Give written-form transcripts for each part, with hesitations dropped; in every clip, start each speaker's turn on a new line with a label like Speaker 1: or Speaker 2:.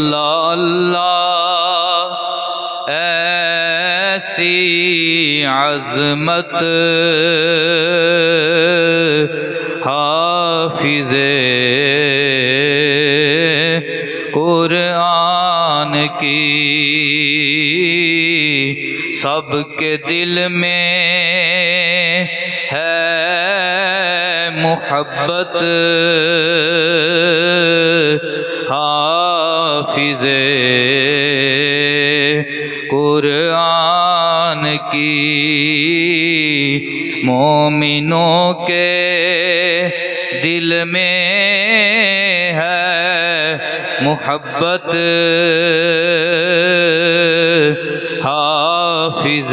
Speaker 1: اللہ اللہ ایسی عظمت حافظ قرآن کی سب کے دل میں ہے محبت حافظ قرآن کی مومنوں کے دل میں ہے محبت حافظ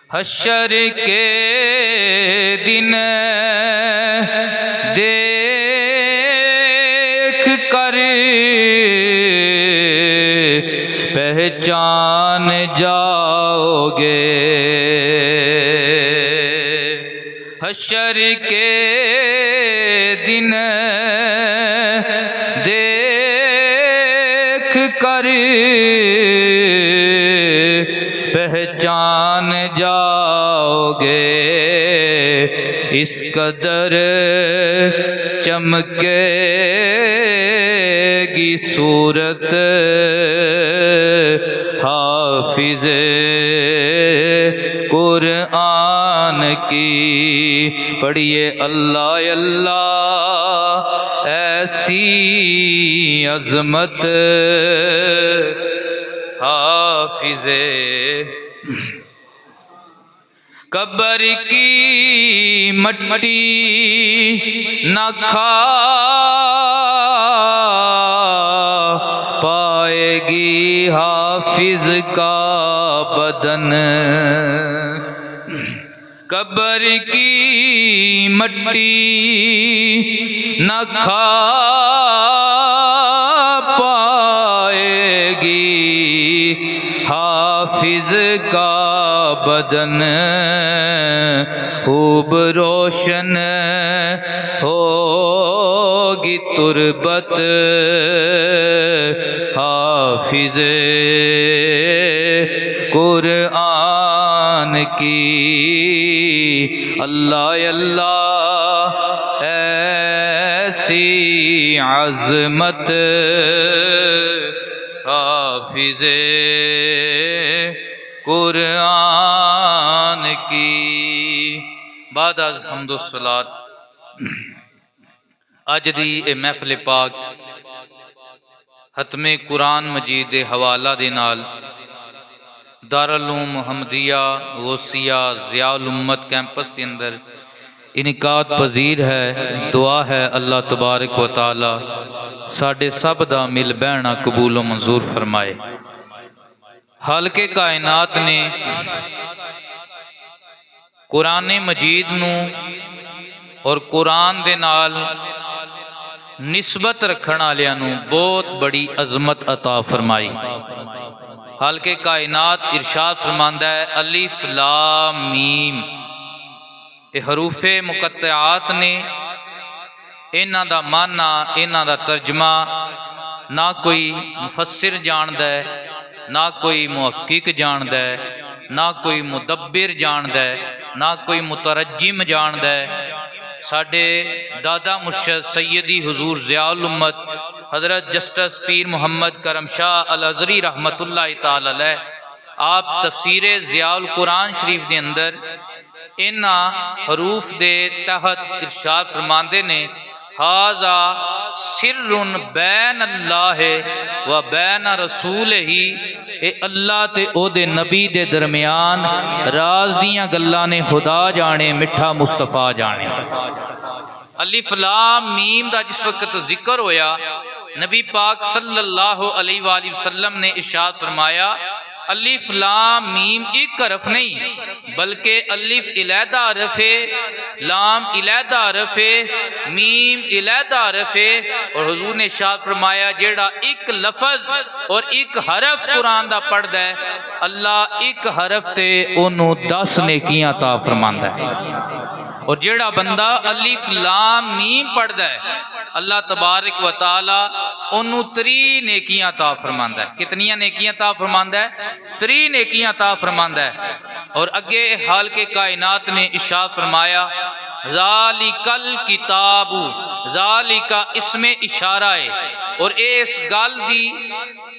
Speaker 1: حشر کے دن دیکھ کر پہچان جاؤ گے، حشر کے دن دیکھ کر پہچان جاؤ گے، اس قدر چمکے گی صورت حافظ قرآن کی۔ پڑھیے اللہ اللہ ایسی عظمت حافظ قبر کی مٹی نہ کھا پائے گی حافظ کا بدن، قبر کی مٹی نہ کھا پائے گی حافظ کا بدن، خوب روشن ہوگی تربت حافظ قرآن کی۔ اللہ اللہ ایسی عظمت حافظ قرآن کی۔ بعد از حمد و صلات اج دی اے محفل پاک ختم قرآن مجید دے حوالہ دے نال دارالعلوم محمدیہ غوثیہ ضیاء الامت کیمپس کے اندر انعقاد پذیر ہے۔ دعا ہے اللہ تبارک و تعالی ساڈے سب دا مل بہنا قبول و منظور فرمائے۔ خالق کائنات نے قرآن مجید نو اور قرآن دے نال نسبت رکھن والیاں نو بہت بڑی عظمت عطا فرمائی۔ خالق کائنات ارشاد فرماندا ہے الف لام میم، یہ حروف مقطعات نے، انہاں دا معنی انہاں دا ترجمہ نہ کوئی مفسر جاندا ہے، نہ کوئی محقق جاندا ہے، نہ کوئی مدبر جاندا ہے، نہ کوئی مترجم جاندا ہے۔ ساڈے دادا مرشد سیدی حضور ضیاء الامت حضرت جسٹس پیر محمد کرم شاہ الازہری رحمت اللہ تعالی علیہ آپ تفسیر ضیاء القرآن شریف دے اندر انہاں حروف دے تحت ارشاد فرماندے نے ھذا سر بین اللہ و بین رسولہ، اے اللہ تے او دے نبی دے درمیان راز دیاں گلاں نے خدا جانے مٹھا مصطفیٰ جانے۔ الف لام میم دا جس وقت ذکر ہویا نبی پاک صلی اللہ علیہ وآلہ وسلم نے ارشاد فرمایا الف لام میم ایک حرف نہیں بلکہ الف علیحدہ حرف ہے، لام علیحدہ حرف ہے، میم علیحدہ حرف ہے، اور حضور نے ارشاد فرمایا جیڑا ایک لفظ اور ایک حرف قرآن دا پڑھ دا ہے اللہ ایک حرف تے انہوں 10 نیکیاں عطا فرماندا ہے۔ اور جیڑا بندہ الف لام میم پڑھدا ہے اللہ تبارک و تعالی انہوں 3 نیکیاں عطا فرماندا ہے۔ کتنیاں نیکیاں عطا فرماندا ہے؟ 3 نیکیاں عطا فرماندا ہے۔ اور اگے حال کے کائنات نے ارشاد فرمایا ذالک الکتاب، ذالک اسم اشارہ ہے، اور اس گل دی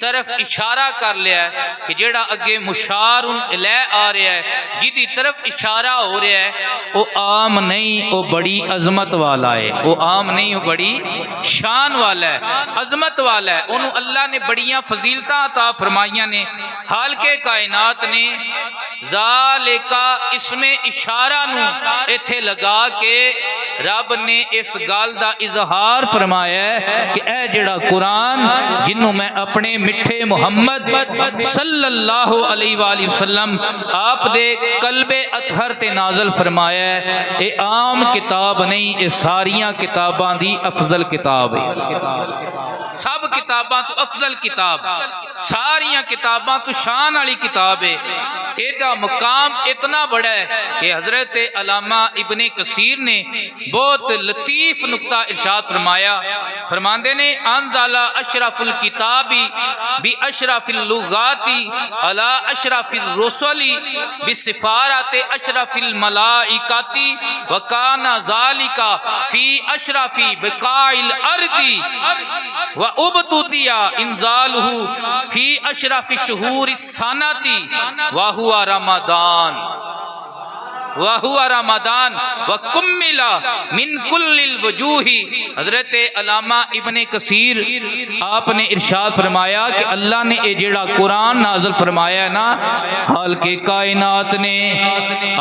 Speaker 1: طرف اشارہ کر لیا ہے کہ جیڑا اگے مشار الیہ آ رہا ہے، جدی طرف اشارہ ہو رہا ہے، وہ عام نہیں، وہ بڑی عظمت والا ہے، وہ عام نہیں، وہ بڑی شان والا ہے، عظمت والا ہے، انہوں اللہ نے بڑیاں فضیلتاں عطا فرمائیاں نے۔ حال کے کائنات نے ذالکا اسم اشارہ نو ایتھے لگا کے رب نے اس گل دا اظہار فرمایا ہے کہ اے جڑا قرآن جنوں میں اپنے مٹھے محمد صلی اللہ علیہ وآلہ وسلم آپ دے قلب اطہر تے نازل فرمایا ہے، اے عام کتاب نہیں، اے ساریاں کتاباں دی افضل کتاب ہے۔ سب کتاباں تو افضل کتاب، ساریاں کتاباں تو شان والی کتاب ہے۔ ایدہ مقام اتنا بڑا ہے کہ حضرت علامہ ابن کثیر نے بہت لطیف نکتہ ارشاد فرمایا، فرماندے نے انزل اشرف الکتابی بی اشرف اللغاتی علی اشرف الرسلی بسفارت اشرف الملائکاتی وکان ذالک فی اشرف بقاع الارض وابتدیا انزالہ فی اشرف شہور السنتی وہو رمضان وَهُوَ رمضان وَكُمِّلَ مِن كُلِّ الْوُجُوهِ۔ حضرت علامہ ابن کثیر آپ نے ارشاد فرمایا کہ اللہ نے اے جڑا قرآن نازل فرمایا ہے نا، حال کے کائنات نے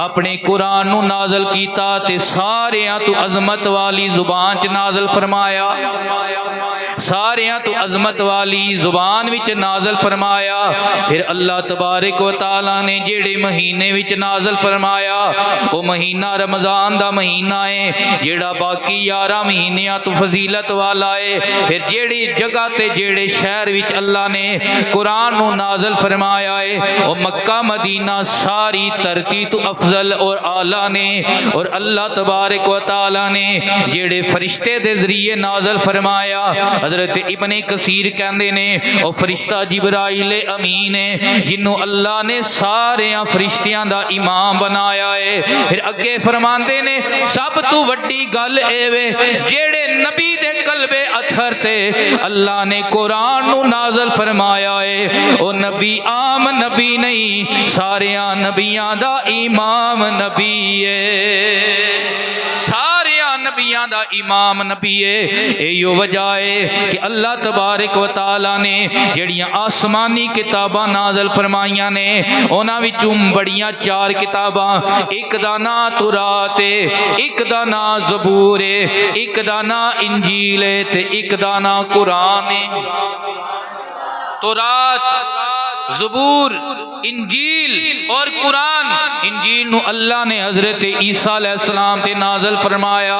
Speaker 1: اپنے قرآن نو نازل کیتا تے ساریاں تو عظمت والی زبان چ نازل فرمایا، ساریاں تو عظمت والی زبان وچ نازل فرمایا۔ پھر اللہ تبارک و تعالی نے جڑے مہینے وچ نازل فرمایا وہ مہینہ رمضان دا مہینہ ہے جیڑا باقی 11 مہینیاں تو فضیلت والا ہے۔ پھر جیڑی جگہ تے جیڑے شہر وچ اللہ نے قرآن نو نازل فرمایا ہے وہ مکہ مدینہ ساری ترتی تو افضل اور اعلیٰ نے۔ اور اللہ تبارک و تعالی نے جیڑے فرشتے دے ذریعے نازل فرمایا، حضرت ابن کثیر کہندے نے وہ فرشتہ جبرائیل امین ہے جنہوں اللہ نے سارے فرشتیاں دا امام بنایا ہے۔ پھر اگے فرماندے نے سب تو وڈی گل اے وے جیڑے نبی دے قلب اطہر تے اللہ نے قرآن نو نازل فرمایا ہے، او نبی عام نبی نہیں، ساریاں نبیاں دا امام نبی ہے، ساریاں نبیاں دا امام نبی ہے۔ ایو وجہ ہے کہ اللہ تبارک و تعالی نے جڑیاں آسمانی کتاباں نازل فرمائیاں نے انہاں وچوں بڑیاں 4 کتاباں، ایک دا نام تورات ہے، ایک دا نام زبور ہے، ایک دا نام انجیل ہے تے ایک دا نام قرآن ہے۔ تورات، زبور، انجیل اور قرآن۔ انجیل نو اللہ نے حضرت عیسیٰ علیہ السلام تے نازل فرمایا،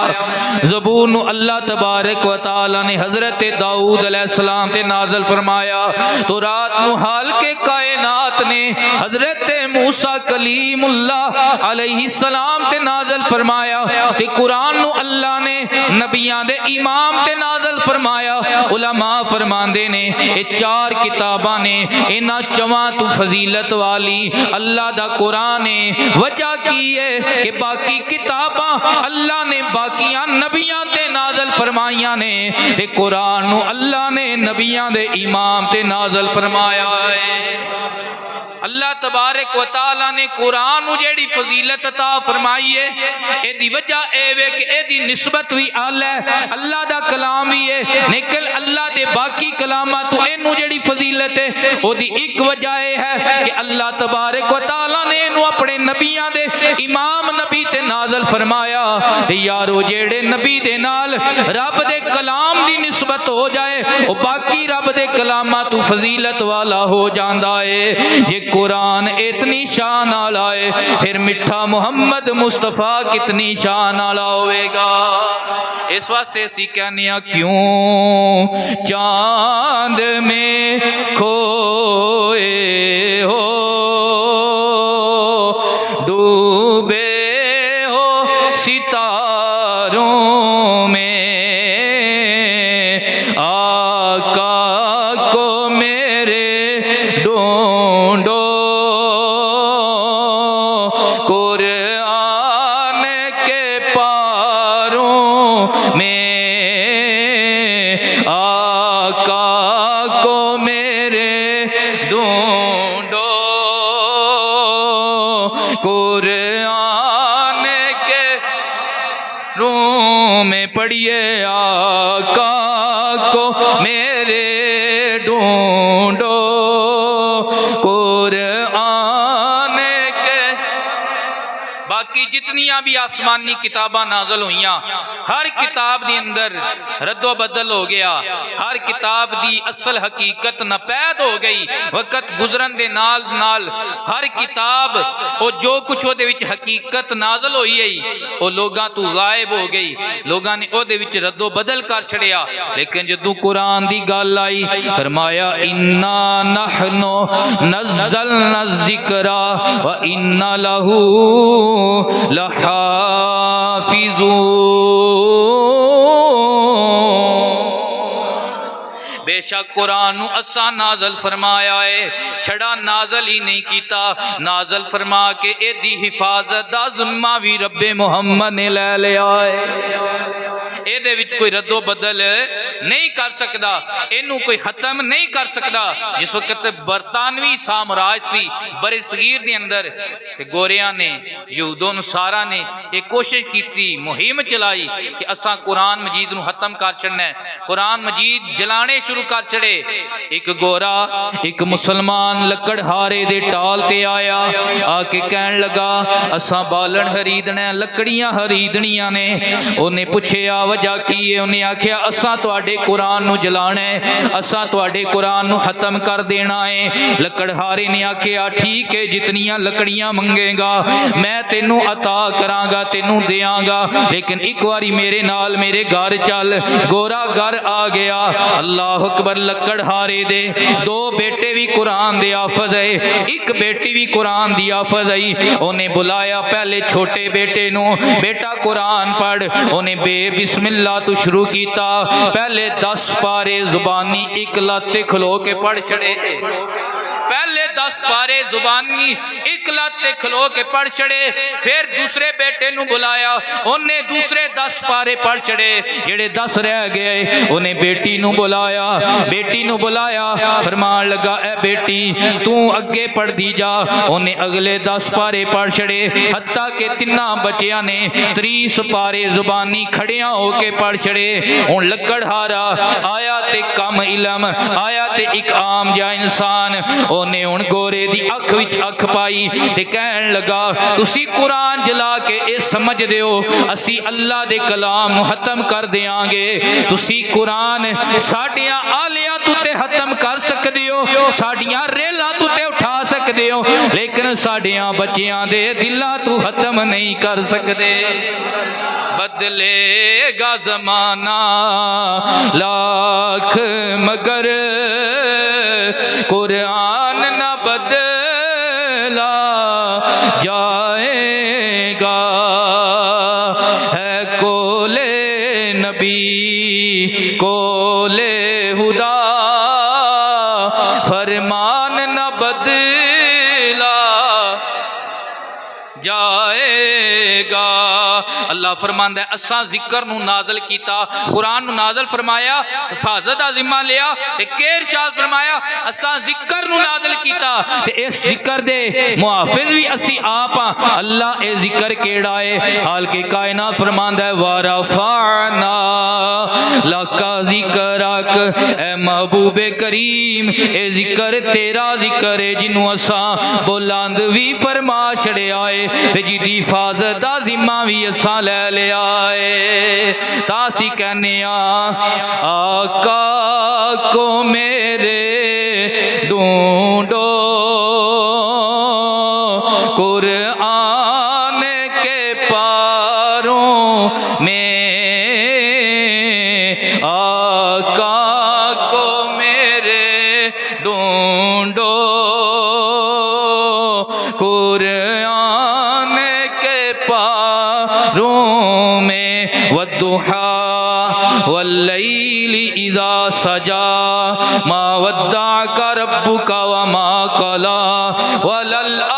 Speaker 1: زبور نو اللہ تبارک و تعالی نے حضرت داؤد علیہ السلام تے نازل فرمایا، تورات نو حال کے کائنات نے حضرت موسیٰ کلیم اللہ علیہ السلام تے نازل فرمایا، تے قرآن نو اللہ نے نبیان دے امام تے نازل فرمایا۔ علماء فرماندے نے یہ 4 کتاباں نے انہاں 4 تو فضیلت والی اللہ دا قرآن ہے۔ وجہ کی ہے کہ باقی کتاباں اللہ نے باقیاں نبیان تے نازل فرمائیاں نے، تے قرآن نو اللہ نے نبیان دے امام تے نازل فرمایا ہے۔ اللہ تبارک و تعالی نے قرآن نو جیڑی فضیلت عطا فرمائی ہے، اے دی وجہ اے وے کہ اے دی نسبت بھی اعلی ہے، اللہ دا کلام بھی ہے، لیکن اللہ دے باقی کلامات تو اینو جیڑی فضیلت ہے او دی ایک وجہ اے ہے کہ اللہ تبارک و تعالی نے اینو اپنے نبیاں دے امام نبی تے نازل فرمایا۔ یارو جیڑے نبی دے نال رب دے کلام دی نسبت ہو جائے او باقی رب دے کلامات تو فضیلت والا ہو جاندا ہے۔ جے قرآن اتنی شان والا ہے پھر میٹھا محمد مصطفیٰ کتنی شان والا ہوئے گا۔ اس واسطے اسی کہنے کیوں چاند میں کھوئے ہو ڈوبے ہو ستارے آقا کو میرے ڈھونڈو، قرآن کے روم میں پڑھیے آقا کو میرے ڈھونڈو، قرآن کے باقی جتنیاں بھی آسمانی کتاباں نازل ہوئیاں ہر کتاب دی اندر رد و بدل ہو گیا، ہر کتاب دی اصل حقیقت ناپید ہو گئی، وقت گزرن دے نال نال ہر کتاب او جو کچھ او دے وچ حقیقت نازل ہوئی ہے او لوگاں تو غائب ہو گئی، لوگاں نے او دے وچ رد و بدل کر چھڑیا۔ لیکن جدوں قرآن دی گل آئی فرمایا انا نحن نزلنا الذکر وانا لہ لحافظون، بے شک قرآن نو اساں نازل فرمایا ہے، چھڑا نازل ہی نہیں کیتا، نازل فرما کے اے دی حفاظت دا ذمہ بھی رب محمد نے لے لیا ہے۔ اے دے وچ کوئی رد و بدل نہیں کر سکدا، اینو کوئی ختم نہیں کر سکدا۔ جس وقت برطانوی سامراج سی برِ صغیر دے اندر تے گوریاں نے یہودوں نصارا نے ایک کوشش کیتی، مہم چلائی کہ اساں قرآن مجید نو ختم کر چھڑنا ہے، قرآن مجید جلانے شروع کر چھڑے۔ ایک گورا ایک مسلمان لکڑ ہارے دے ٹال تے آیا، آ کے کہن لگا اساں بالن خریدنا ہے، لکڑیاں خریدنیاں نے۔ انہیں پوچھیا وجہ کی ہے، انہیں آکھیا اساں تواڈے قرآن نو جلانا ہے، اساں تواڈے قرآن نو ختم کر دینا ہے۔ لکڑہارے نے آکھیا ٹھیک ہے، جتنیاں لکڑیاں منگے گا میں تینوں عطا کراں گا، تینوں دیاں گا، لیکن ایک واری میرے نال میرے گھر چل۔ گورا گھر آ گیا، اللہ اکبر، لکڑہارے دے دو بیٹے بھی قرآن دے حافظ ہے، ایک بیٹی بھی قرآن دی حافظ ہے۔ انہیں بلایا پہلے چھوٹے بیٹے نو، بیٹا قرآن پڑھ۔ انہیں بے بسم اللہ تو شروع کیتا، پہلے 10 پارے زبانی ایک لت کھلو کے پڑھ چھڑے، پہلے 10 پارے زبانی ایک لت کھلو کے پڑھ چھڑے۔ پھر دوسرے بیٹے نو بلایا، انہیں دوسرے 10 پارے پڑھ چھڑے، جڑے 10 رہ گئے انہیں بیٹی نو بلایا، بیٹی نو بلایا، فرمان لگا اے بیٹی تو اگے پڑھ دی جا۔ انہیں اگلے 10 پارے پڑھ چھڑے، حتیٰ کہ تیناں بچیاں نے 30 پارے زبانی کھڑیاں ہو کے پڑھ چھڑے۔ ان لکڑہارا آیا تے کم علم، آیا تے ایک عام جا انسان، انہیں ان گورے دی اکھ وچ اکھ پائی تے کہن لگا تسی قرآن جلا کے اے سمجھ دیو اسی اللہ دے کلام نو ختم کر دیاں گے، تسی قرآن ساڈیاں آلیاں تو تے ختم کر سکدیو، ساڈیاں ریلاں تو تے اٹھا سکدیو، لیکن ساڈیاں بچیاں دے دلاں تو ختم نہیں کر سکدے۔ بدلے گا زمانہ لاکھ مگر قرآن نہ بدلا جائے گا، ہے کولے نبی کولے خدا فرمان نہ بدلا جائے گا۔ اللہ فرماندا ہے اساں ذکر نو نازل کیتا، قرآن نو نازل فرمایا، حفاظت دا ذمہ لیا، تے کہ ارشاد فرمایا اساں ذکر نو نازل کیتا تے اس ذکر دے محافظ بھی اسی آپ ہاں۔ اللہ اے ذکر کیڑا ہے؟ حال کے کائنات فرماندا ہے وَرَفَعْنَا لَكَ ذِكْرَكَ، اے محبوب کریم اے ذکر تیرا ذکر ہے جنوں اساں بلند بھی فرما چھڑیا ہے تے جدی حفاظت دا ذمہ بھی اساں لے لیا ہے۔ تاسی کہنے آقا کو میرے ڈھونڈو، قرآن کے پاروں میں آقا کو میرے ڈھونڈو، قرآن کے پاروں میں والضحى واللیل اذا سجا ما ودعك ربك وما قلى وللآخرة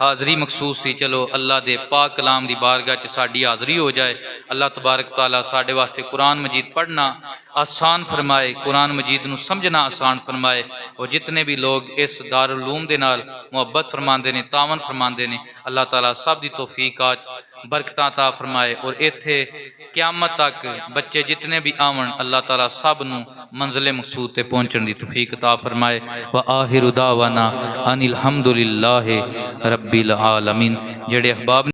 Speaker 1: حاضری مخصوص سی، چلو اللہ دے پاک کلام دی بارگاہ چ ساڈی حاضری ہو جائے۔ اللہ تبارک تعالیٰ ساڈے واسطے قرآن مجید پڑھنا آسان فرمائے، قرآن مجید نو سمجھنا آسان فرمائے، اور جتنے بھی لوگ اس دارالعلوم دے نال محبت فرماندے نے، تعاون فرماندے نے، اللہ تعالیٰ سب دی توفیق آج برکتاں عطا فرمائے، اور ایتھے قیامت تک بچے جتنے بھی آون اللہ تعالیٰ سب نو منزل مقصود تے پہنچن دی توفیق عطا فرمائے۔ وآخر دعوانا ان الحمدللہ رب العالمین۔ جڑے احباب